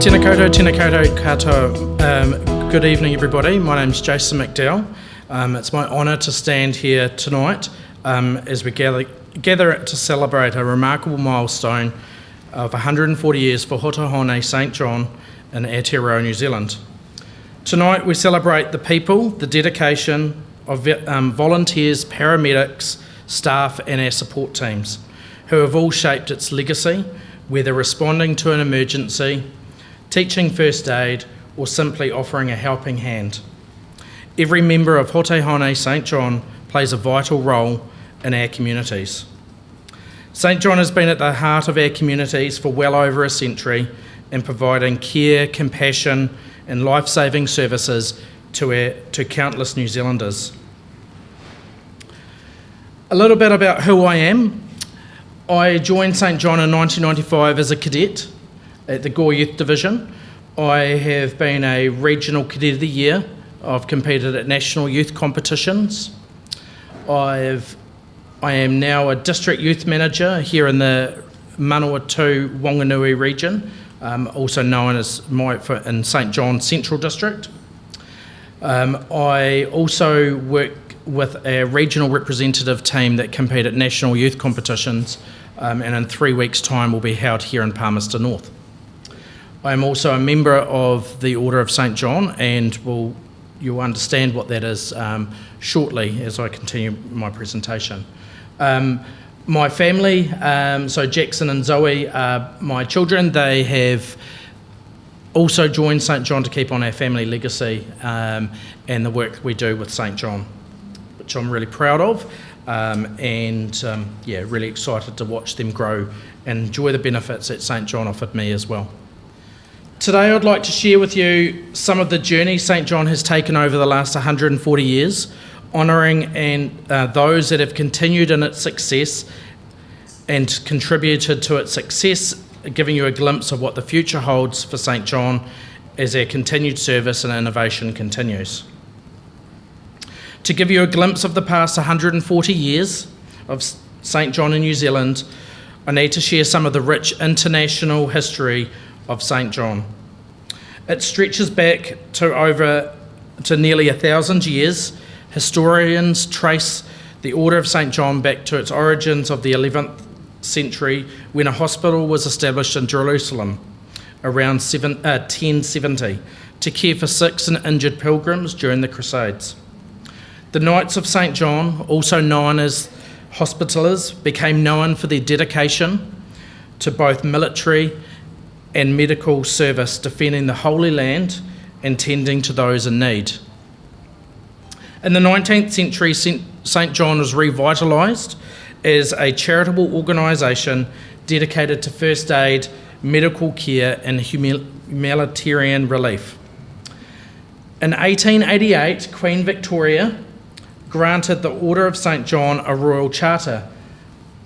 Tēnā koutou katoa. Good evening, everybody. My name's Jason McDowell. It's my honour to stand here tonight as we gather to celebrate a remarkable milestone of 140 years for Hato St John in Aotearoa, New Zealand. Tonight we celebrate the people, the dedication of volunteers, paramedics, staff and our support teams who have all shaped its legacy, whether responding to an emergency, teaching first aid, or simply offering a helping hand. Every member of Hato St John plays a vital role in our communities. St John has been at the heart of our communities for well over a century in providing care, compassion and life-saving services to countless New Zealanders. A little bit about who I am. I joined St John in 1995 as a cadet at the Gore Youth Division. I have been a Regional Cadet of the Year. I've competed at national youth competitions. I am now a District Youth Manager here in the Manawatu Wanganui region, also known as in St John Central District. I also work with a regional representative team that compete at national youth competitions, and in 3 weeks' time will be held here in Palmerston North. I am also a member of the Order of St John, and you'll understand what that is shortly as I continue my presentation. My family, so Jackson and Zoe are my children. They have also joined St John to keep on our family legacy and the work we do with St John, which I'm really proud of, really excited to watch them grow and enjoy the benefits that St John offered me as well. Today I'd like to share with you some of the journey St John has taken over the last 140 years, honouring those that have continued in its success and contributed to its success, giving you a glimpse of what the future holds for St John as our continued service and innovation continues. To give you a glimpse of the past 140 years of St John in New Zealand, I need to share some of the rich international history of St John. It stretches back to nearly 1,000 years. Historians trace the Order of St John back to its origins of the 11th century when a hospital was established in Jerusalem around 1070 to care for sick and injured pilgrims during the Crusades. The Knights of St John, also known as Hospitallers, became known for their dedication to both military and medical service, defending the Holy Land and tending to those in need. In the 19th century, St John was revitalised as a charitable organisation dedicated to first aid, medical care and humanitarian relief. In 1888, Queen Victoria granted the Order of St John a royal charter.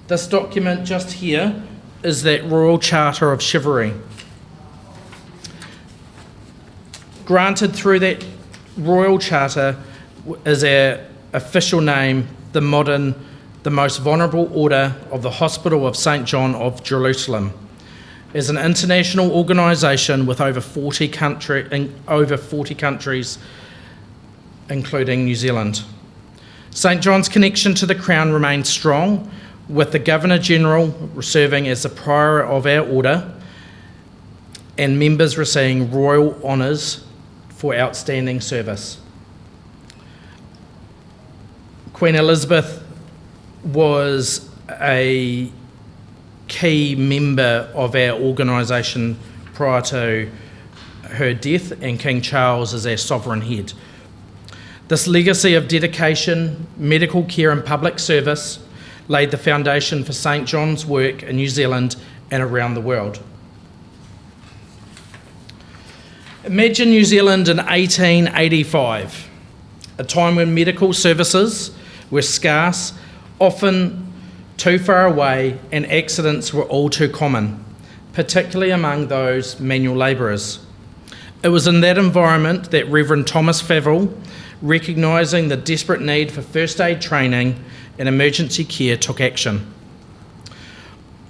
This document just here is that royal charter of chivalry. Granted through that royal charter is our official name, the most vulnerable order of the Hospital of St John of Jerusalem. As an international organisation with over 40 countries, including New Zealand. St John's connection to the Crown remains strong, with the Governor-General serving as the prior of our order and members receiving royal honours for outstanding service. Queen Elizabeth was a key member of our organisation prior to her death, and King Charles is our sovereign head. This legacy of dedication, medical care and public service laid the foundation for St John's work in New Zealand and around the world. Imagine New Zealand in 1885, a time when medical services were scarce, often too far away, and accidents were all too common, particularly among those manual labourers. It was in that environment that Reverend Thomas Favell, recognising the desperate need for first aid training and emergency care, took action.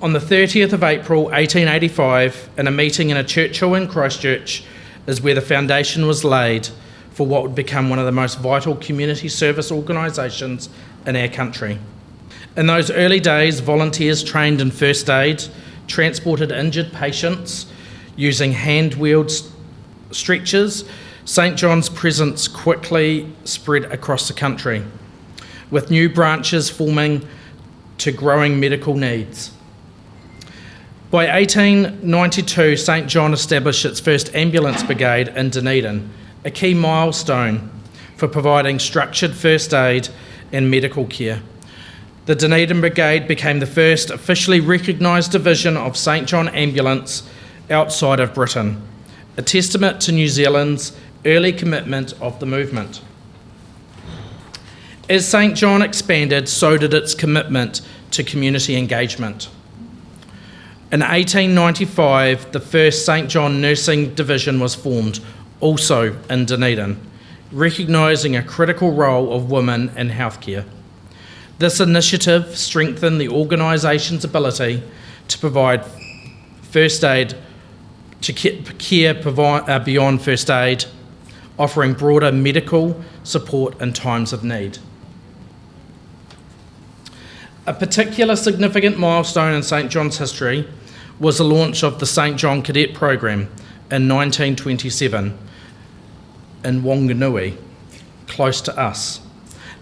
On the 30th of April 1885, in a meeting in a church hall in Christchurch, is where the foundation was laid for what would become one of the most vital community service organisations in our country. In those early days, volunteers trained in first aid transported injured patients using hand-wheeled stretchers. St John's presence quickly spread across the country, with new branches forming to growing medical needs. By 1892, St John established its first ambulance brigade in Dunedin, a key milestone for providing structured first aid and medical care. The Dunedin Brigade became the first officially recognised division of St John Ambulance outside of Britain, a testament to New Zealand's early commitment of the movement. As St John expanded, so did its commitment to community engagement. In 1895, the first St John Nursing Division was formed, also in Dunedin, recognising a critical role of women in healthcare. This initiative strengthened the organisation's ability to provide first aid, to care beyond first aid, offering broader medical support in times of need. A particular significant milestone in St John's history was the launch of the St John Cadet Program in 1927 in Wanganui, close to us.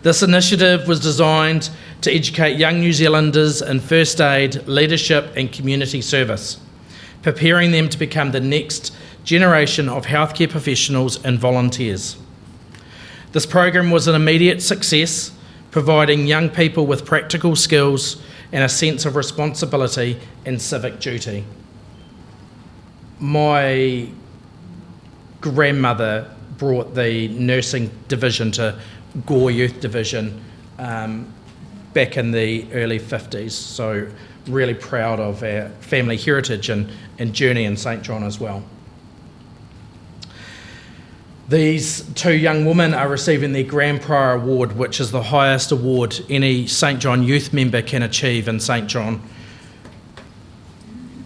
This initiative was designed to educate young New Zealanders in first aid, leadership and community service, preparing them to become the next generation of healthcare professionals and volunteers. This program was an immediate success, providing young people with practical skills and a sense of responsibility and civic duty. My grandmother brought the nursing division to Gore Youth Division back in the early 50s, so really proud of our family heritage and journey in St John as well. These two young women are receiving the Grand Prior Award, which is the highest award any St John youth member can achieve in St John.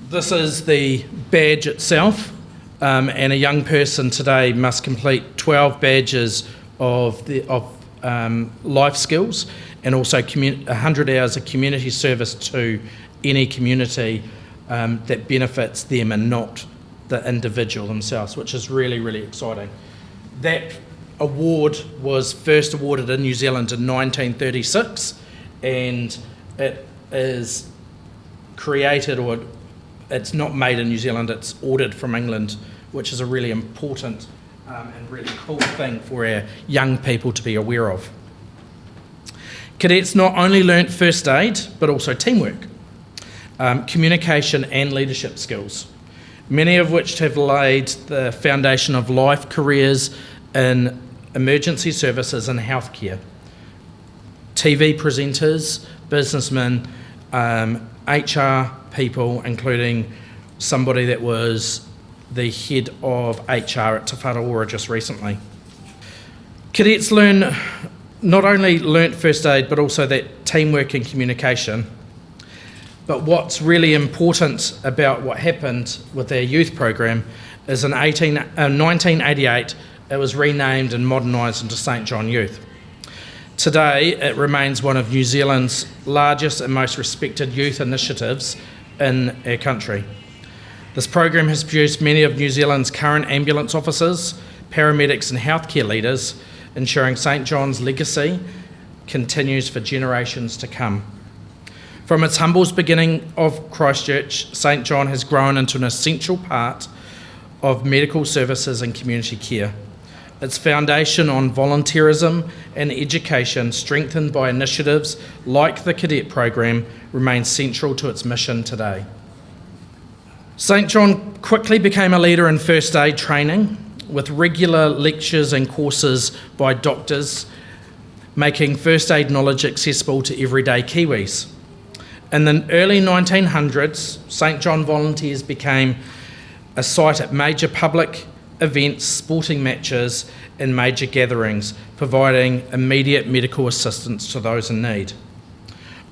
This is the badge itself, and a young person today must complete 12 badges of life skills and also 100 hours of community service to any community that benefits them and not the individual themselves, which is really, really exciting. That award was first awarded in New Zealand in 1936, and it is created, or it's not made in New Zealand, it's ordered from England, which is a really important and really cool thing for our young people to be aware of. Cadets not only learnt first aid, but also teamwork, communication and leadership skills, many of which have laid the foundation of life careers in emergency services and healthcare. TV presenters, businessmen, HR people, including somebody that was the head of HR at Te Wharaora just recently. Cadets not only learnt first aid, but also that teamwork and communication. But what's really important about what happened with their youth program is in 1988, it was renamed and modernised into St John Youth. Today, it remains one of New Zealand's largest and most respected youth initiatives in our country. This program has produced many of New Zealand's current ambulance officers, paramedics and healthcare leaders, ensuring St John's legacy continues for generations to come. From its humble beginning of Christchurch, St John has grown into an essential part of medical services and community care. Its foundation on volunteerism and education, strengthened by initiatives like the Cadet Program, remains central to its mission today. St John quickly became a leader in first aid training, with regular lectures and courses by doctors, making first aid knowledge accessible to everyday Kiwis. In the early 1900s, St John Volunteers became a site at major public events, sporting matches and major gatherings, providing immediate medical assistance to those in need.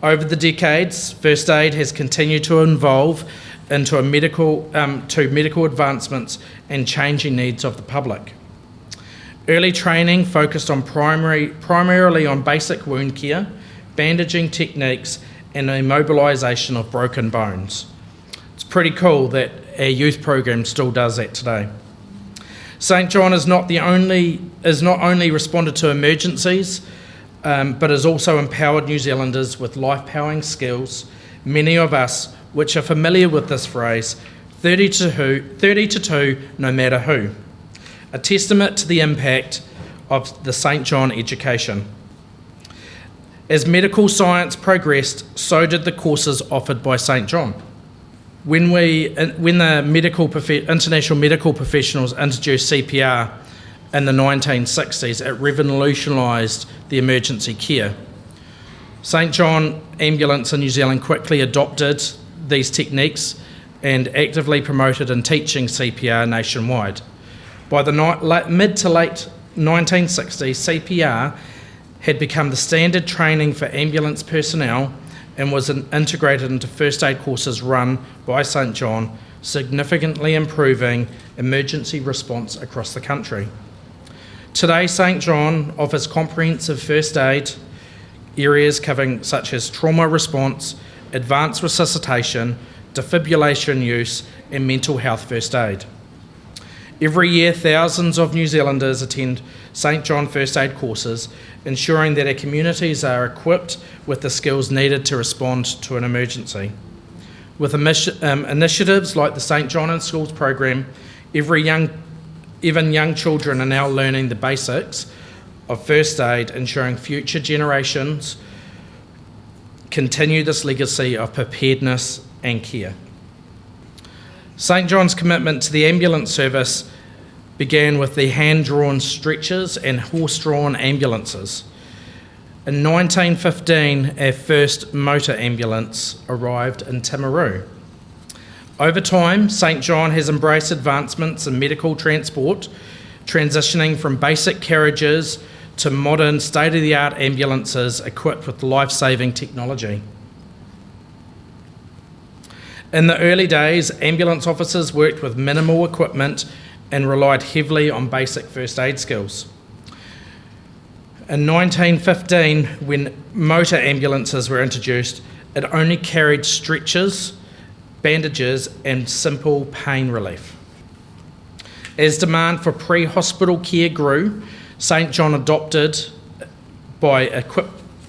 Over the decades, first aid has continued to evolve into medical advancements and changing needs of the public. Early training focused on primarily on basic wound care, bandaging techniques, and immobilisation of broken bones. It's pretty cool that our youth program still does that today. St John is not only responded to emergencies, but has also empowered New Zealanders with life-powering skills, many of us which are familiar with this phrase, 30 to 2, no matter who. A testament to the impact of the St John education. As medical science progressed, so did the courses offered by St John. When the international medical professionals introduced CPR in the 1960s, it revolutionised the emergency care. St John Ambulance in New Zealand quickly adopted these techniques and actively promoted and teaching CPR nationwide. By the mid to late 1960s, CPR had become the standard training for ambulance personnel and was integrated into first aid courses run by St John, significantly improving emergency response across the country. Today, St John offers comprehensive first aid areas covering such as trauma response, advanced resuscitation, defibrillation use, and mental health first aid. Every year, thousands of New Zealanders attend St John first aid courses, ensuring that our communities are equipped with the skills needed to respond to an emergency. With initiatives like the St John in Schools program, even young children are now learning the basics of first aid, ensuring future generations continue this legacy of preparedness and care. St John's commitment to the ambulance service began with the hand-drawn stretchers and horse-drawn ambulances. In 1915, our first motor ambulance arrived in Timaru. Over time, St John has embraced advancements in medical transport, transitioning from basic carriages to modern state-of-the-art ambulances equipped with life-saving technology. In the early days, ambulance officers worked with minimal equipment and relied heavily on basic first aid skills. In 1915, when motor ambulances were introduced, it only carried stretchers, bandages, and simple pain relief. As demand for pre-hospital care grew, St John adopted by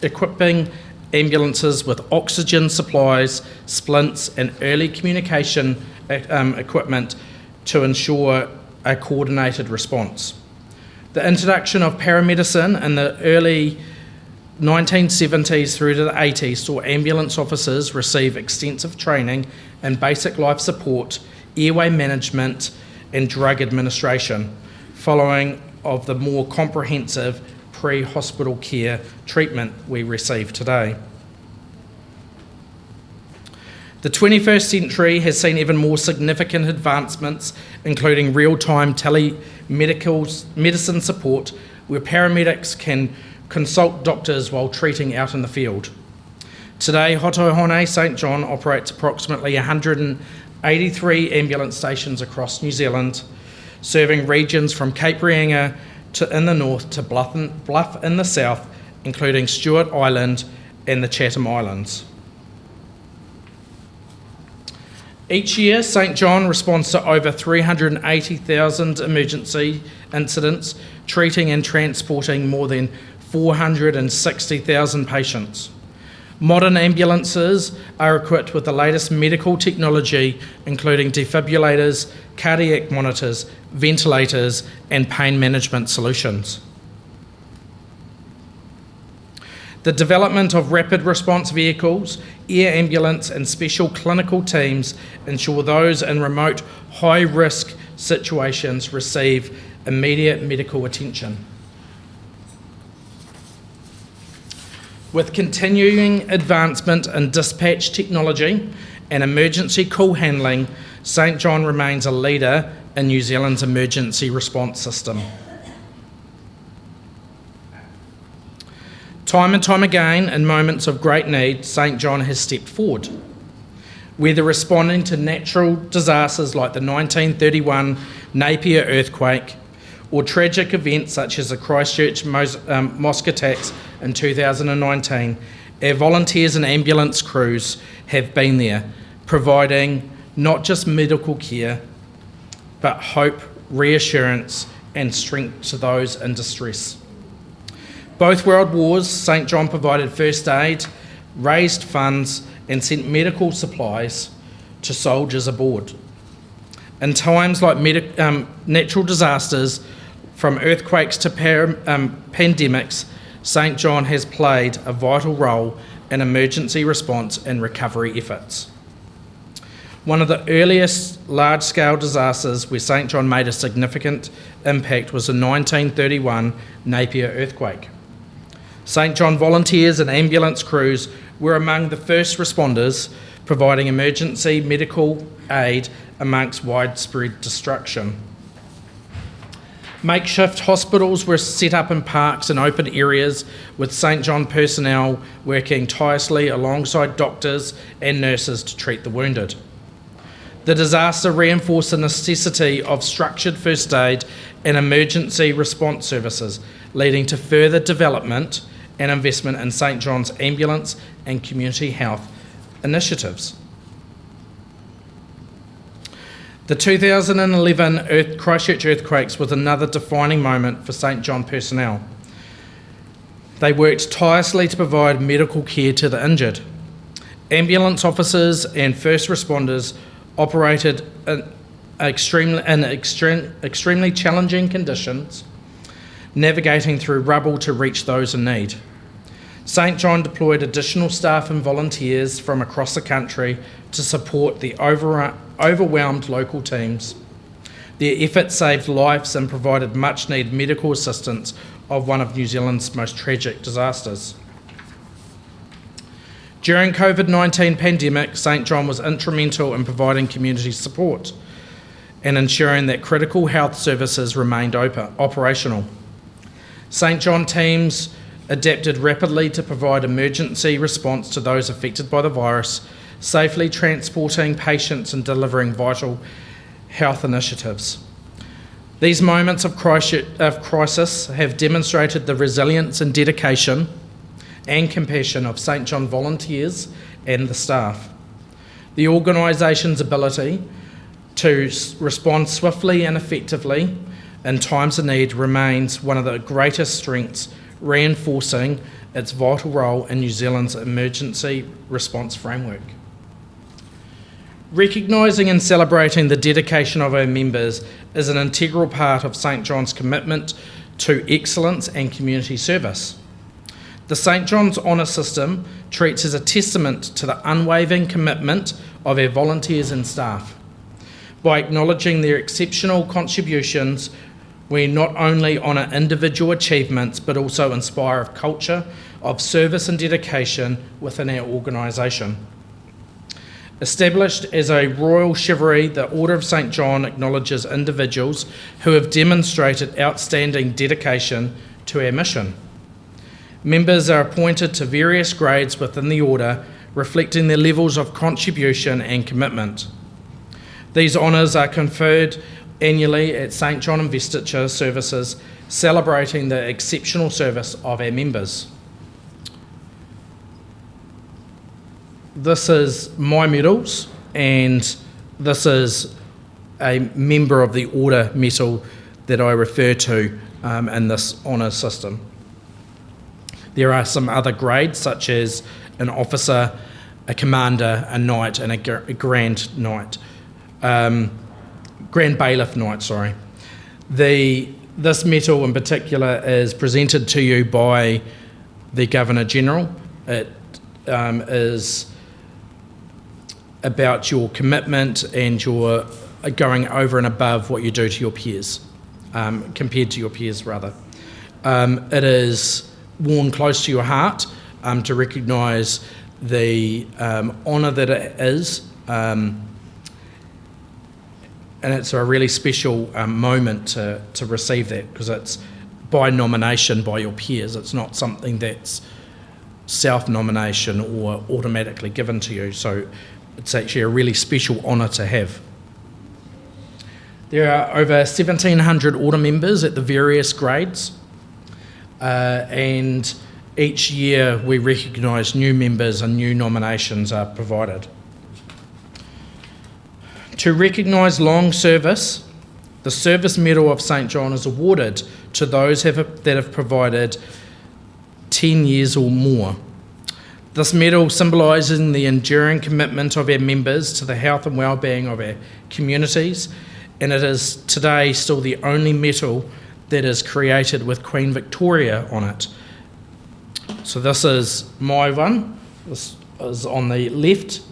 equipping ambulances with oxygen supplies, splints, and early communication equipment to ensure a coordinated response. The introduction of paramedicine in the early 1970s through to the 80s saw ambulance officers receive extensive training in basic life support, airway management, and drug administration, following of the more comprehensive pre-hospital care treatment we receive today. The 21st century has seen even more significant advancements, including real-time medicine support, where paramedics can consult doctors while treating out in the field. Today, Hato St John operates approximately 183 ambulance stations across New Zealand, serving regions from Cape Reinga in the north to Bluff in the south, including Stewart Island and the Chatham Islands. Each year, St John responds to over 380,000 emergency incidents, treating and transporting more than 460,000 patients. Modern ambulances are equipped with the latest medical technology, including defibrillators, cardiac monitors, ventilators, and pain management solutions. The development of rapid response vehicles, air ambulance, and special clinical teams ensure those in remote, high-risk situations receive immediate medical attention. With continuing advancement in dispatch technology and emergency call handling, St John remains a leader in New Zealand's emergency response system. Time and time again, in moments of great need, St John has stepped forward. Whether responding to natural disasters like the 1931 Napier earthquake or tragic events such as the Christchurch mosque attacks in 2019, our volunteers and ambulance crews have been there, providing not just medical care, but hope, reassurance, and strength to those in distress. Both world wars, St John provided first aid, raised funds, and sent medical supplies to soldiers aboard. In times like natural disasters, from earthquakes to pandemics, St John has played a vital role in emergency response and recovery efforts. One of the earliest large-scale disasters where St John made a significant impact was the 1931 Napier earthquake. St John volunteers and ambulance crews were among the first responders, providing emergency medical aid amongst widespread destruction. Makeshift hospitals were set up in parks and open areas, with St John personnel working tirelessly alongside doctors and nurses to treat the wounded. The disaster reinforced the necessity of structured first aid and emergency response services, leading to further development and investment in St John's ambulance and community health initiatives. The 2011 Christchurch earthquakes was another defining moment for St John personnel. They worked tirelessly to provide medical care to the injured. Ambulance officers and first responders operated in extremely challenging conditions, navigating through rubble to reach those in need. St John deployed additional staff and volunteers from across the country to support the overwhelmed local teams. Their efforts saved lives and provided much-needed medical assistance of one of New Zealand's most tragic disasters. During COVID-19 pandemic, St John was instrumental in providing community support and ensuring that critical health services remained operational. St John teams adapted rapidly to provide emergency response to those affected by the virus, safely transporting patients and delivering vital health initiatives. These moments of crisis have demonstrated the resilience and dedication and compassion of St John volunteers and the staff. The organisation's ability to respond swiftly and effectively in times of need remains one of the greatest strengths, reinforcing its vital role in New Zealand's emergency response framework. Recognising and celebrating the dedication of our members is an integral part of St John's commitment to excellence and community service. The St John's Honour System treats as a testament to the unwavering commitment of our volunteers and staff. By acknowledging their exceptional contributions, we not only honour individual achievements but also inspire a culture of service and dedication within our organisation. Established as a royal chivalry, the Order of St John acknowledges individuals who have demonstrated outstanding dedication to our mission. Members are appointed to various grades within the Order, reflecting their levels of contribution and commitment. These honours are conferred annually at St John Investiture Services, celebrating the exceptional service of our members. This is my medals, and this is a member of the Order medal that I refer to in this honour system. There are some other grades, such as an officer, a commander, a knight, and a grand knight. Grand Bailiff Knight, sorry. This medal in particular is presented to you by the Governor-General. It is about your commitment and your going over and above what you do to your peers, compared to your peers rather. It is worn close to your heart to recognise the honour that it is, and it's a really special moment to receive that, because it's by nomination by your peers. It's not something that's self-nomination or automatically given to you. So it's actually a really special honour to have. There are over 1,700 order members at the various grades, and each year we recognise new members and new nominations are provided. To recognise long service, the Service Medal of St John is awarded to those that have provided 10 years or more. This medal symbolising the enduring commitment of our members to the health and well-being of our communities, and it is today still the only medal that is created with Queen Victoria on it. So this is my one, this is on the left.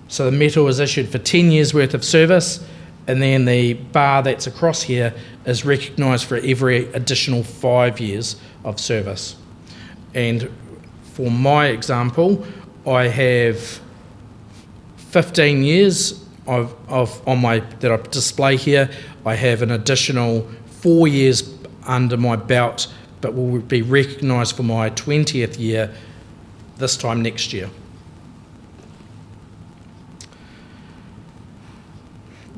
So the medal is issued for 10 years worth of service, and then the bar that's across here is recognised for every additional 5 years of service. And for my example, I have 15 years that I display here. I have an additional 4 years under my belt, but will be recognised for my 20th year this time next year.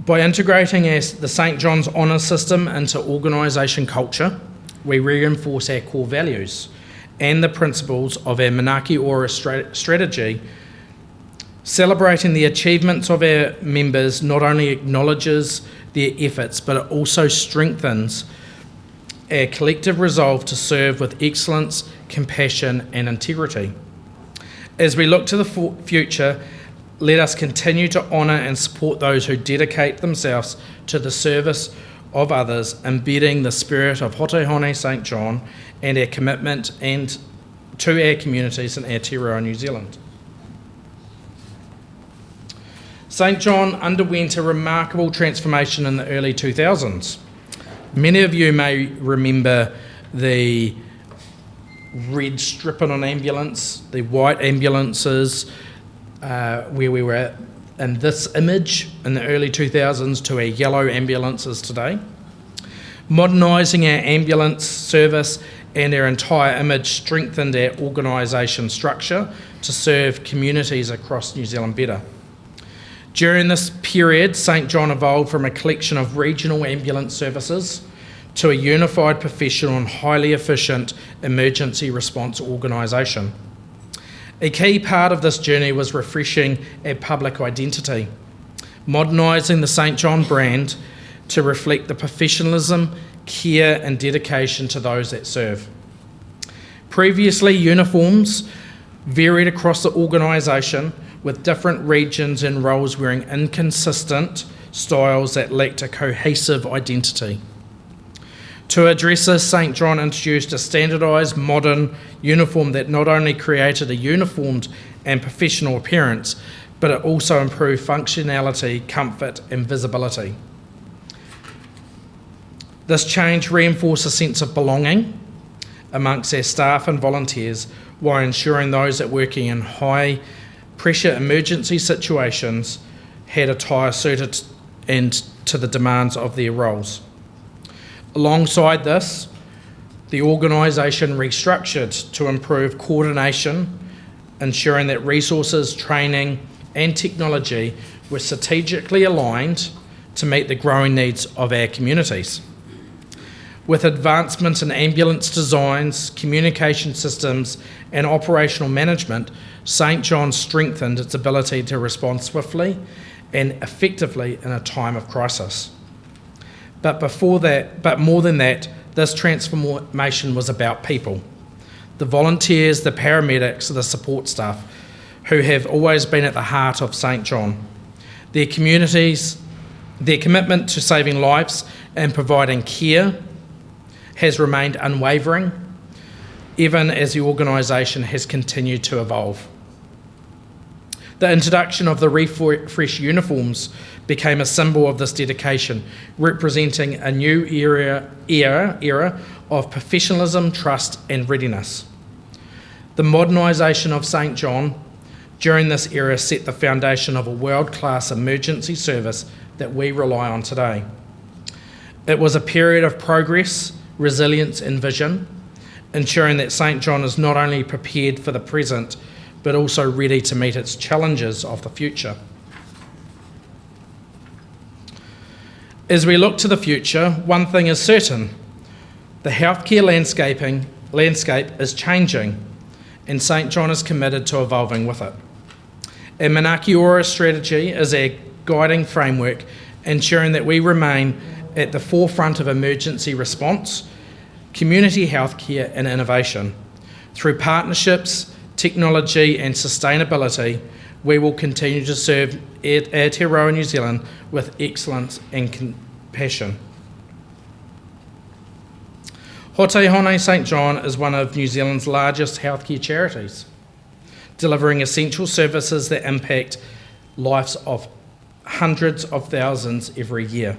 By integrating the St John's Honour System into organisation culture, we reinforce our core values and the principles of our Manaaki Ora strategy. Celebrating the achievements of our members not only acknowledges their efforts, but it also strengthens our collective resolve to serve with excellence, compassion and integrity. As we look to the future, let us continue to honour and support those who dedicate themselves to the service of others, embedding the spirit of Hato St John and our commitment and to our communities in Aotearoa, New Zealand. St John underwent a remarkable transformation in the early 2000s. Many of you may remember the red strip on an ambulance, the white ambulances, where we were in this image in the early 2000s to our yellow ambulances today. Modernising our ambulance service and our entire image strengthened our organisation structure to serve communities across New Zealand better. During this period, St John evolved from a collection of regional ambulance services to a unified, professional and highly efficient emergency response organisation. A key part of this journey was refreshing our public identity, modernising the St John brand to reflect the professionalism, care and dedication to those that serve. Previously, uniforms varied across the organisation, with different regions and roles wearing inconsistent styles that lacked a cohesive identity. To address this, St John introduced a standardised modern uniform that not only created a uniformed and professional appearance, but it also improved functionality, comfort and visibility. This change reinforced a sense of belonging amongst our staff and volunteers, while ensuring those that working in high pressure emergency situations had attire suited and to the demands of their roles. Alongside this, the organisation restructured to improve coordination, ensuring that resources, training and technology were strategically aligned to meet the growing needs of our communities. With advancement in ambulance designs, communication systems and operational management, St John strengthened its ability to respond swiftly and effectively in a time of crisis. But more than that, this transformation was about people. The volunteers, the paramedics, the support staff, who have always been at the heart of St John. Their communities, their commitment to saving lives and providing care has remained unwavering, even as the organisation has continued to evolve. The introduction of the refreshed uniforms became a symbol of this dedication, representing a new era of professionalism, trust and readiness. The modernisation of St John during this era set the foundation of a world-class emergency service that we rely on today. It was a period of progress, resilience and vision, ensuring that St John is not only prepared for the present, but also ready to meet its challenges of the future. As we look to the future, one thing is certain: the healthcare landscape is changing, and St John is committed to evolving with it. Our Manaaki Ora strategy is our guiding framework, ensuring that we remain at the forefront of emergency response, community healthcare and innovation. Through partnerships, technology and sustainability, we will continue to serve Aotearoa New Zealand with excellence and compassion. Hato Hone St John is one of New Zealand's largest healthcare charities, delivering essential services that impact lives of hundreds of thousands every year.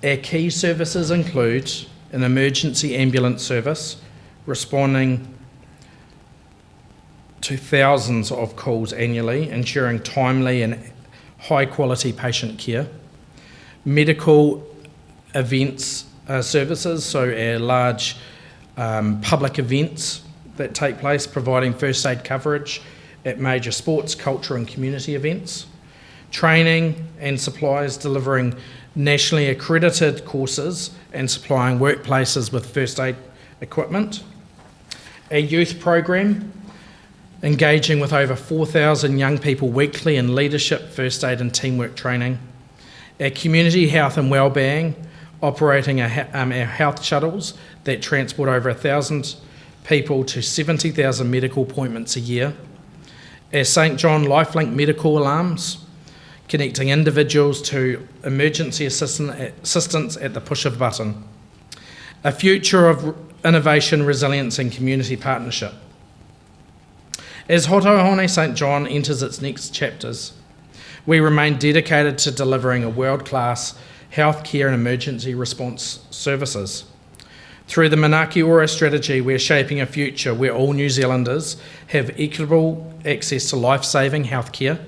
Our key services include an emergency ambulance service, responding to thousands of calls annually, ensuring timely and high-quality patient care. Medical events services, so our large public events that take place, providing first aid coverage at major sports, culture and community events. Training and supplies, delivering nationally accredited courses and supplying workplaces with first aid equipment. A youth program, engaging with over 4,000 young people weekly in leadership, first aid and teamwork training. Our community health and wellbeing, operating our health shuttles that transport over 1,000 people to 70,000 medical appointments a year. Our St John Lifelink medical alarms, connecting individuals to emergency assistance at the push of a button. A future of innovation, resilience and community partnership. As Hato Hone St John enters its next chapters, we remain dedicated to delivering a world-class healthcare and emergency response services. Through the Manaaki Ora strategy, we're shaping a future where all New Zealanders have equitable access to life-saving healthcare,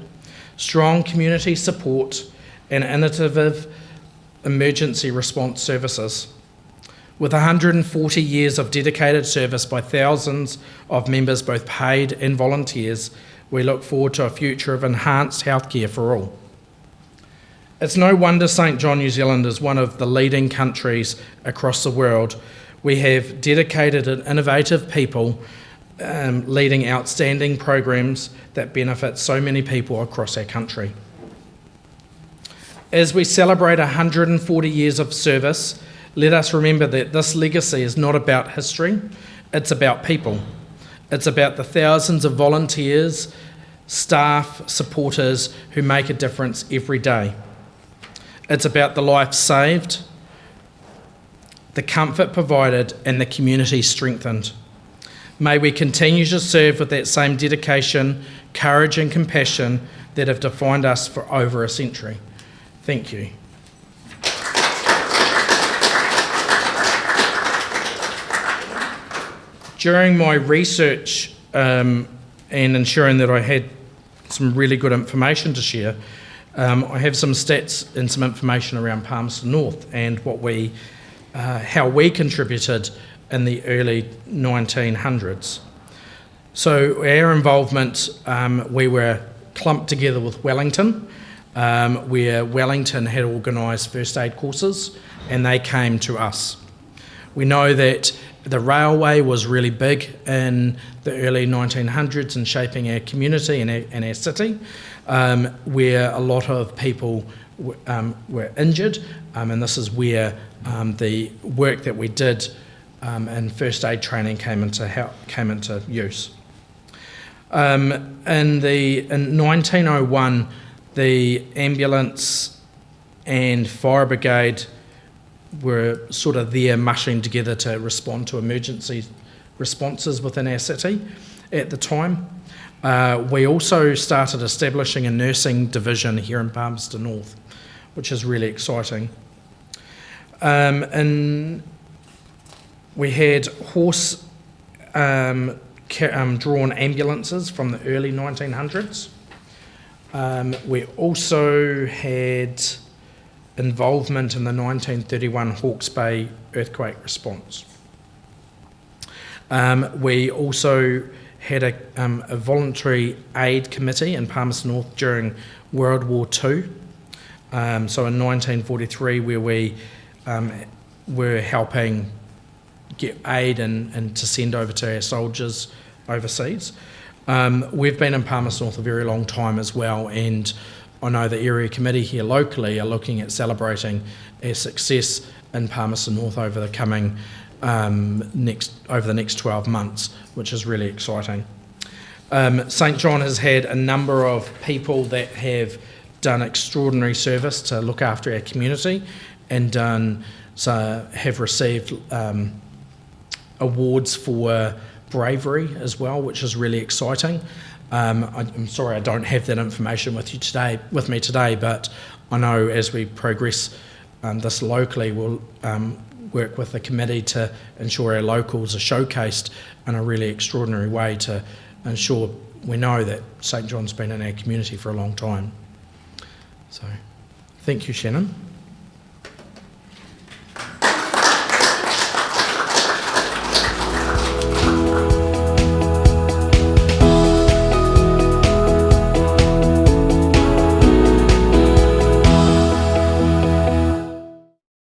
strong community support and innovative emergency response services. With 140 years of dedicated service by thousands of members, both paid and volunteers, we look forward to a future of enhanced healthcare for all. It's no wonder St John, New Zealand is one of the leading countries across the world. We have dedicated and innovative people leading outstanding programs that benefit so many people across our country. As we celebrate 140 years of service, let us remember that this legacy is not about history, it's about people. It's about the thousands of volunteers, staff, supporters who make a difference every day. It's about the life saved, the comfort provided, and the community strengthened. May we continue to serve with that same dedication, courage and compassion that have defined us for over a century. Thank you. During my research and ensuring that I had some really good information to share, I have some stats and some information around Palmerston North and how we contributed in the early 1900s. So our involvement, we were clumped together with Wellington, where Wellington had organised first aid courses and they came to us. We know that the railway was really big in the early 1900s in shaping our community and our city, where a lot of people were injured, and this is where the work that we did in first aid training came into use. In 1901, the ambulance and fire brigade were sort of there mushing together to respond to emergency responses within our city at the time. We also started establishing a nursing division here in Palmerston North, which is really exciting. And we had horse drawn ambulances from the early 1900s. We also had involvement in the 1931 Hawke's Bay earthquake response. We also had a voluntary aid committee in Palmerston North during World War II. So in 1943, where we were helping get aid and to send over to our soldiers overseas. We've been in Palmerston North a very long time as well, and I know the area committee here locally are looking at celebrating our success in Palmerston North over the coming over the next 12 months, which is really exciting. St John has had a number of people that have done extraordinary service to look after our community and have received awards for bravery as well, which is really exciting. I'm sorry I don't have that information with me today, but I know as we progress this locally, we'll work with the committee to ensure our locals are showcased in a really extraordinary way to ensure we know that St John's been in our community for a long time. So, thank you, Shannon.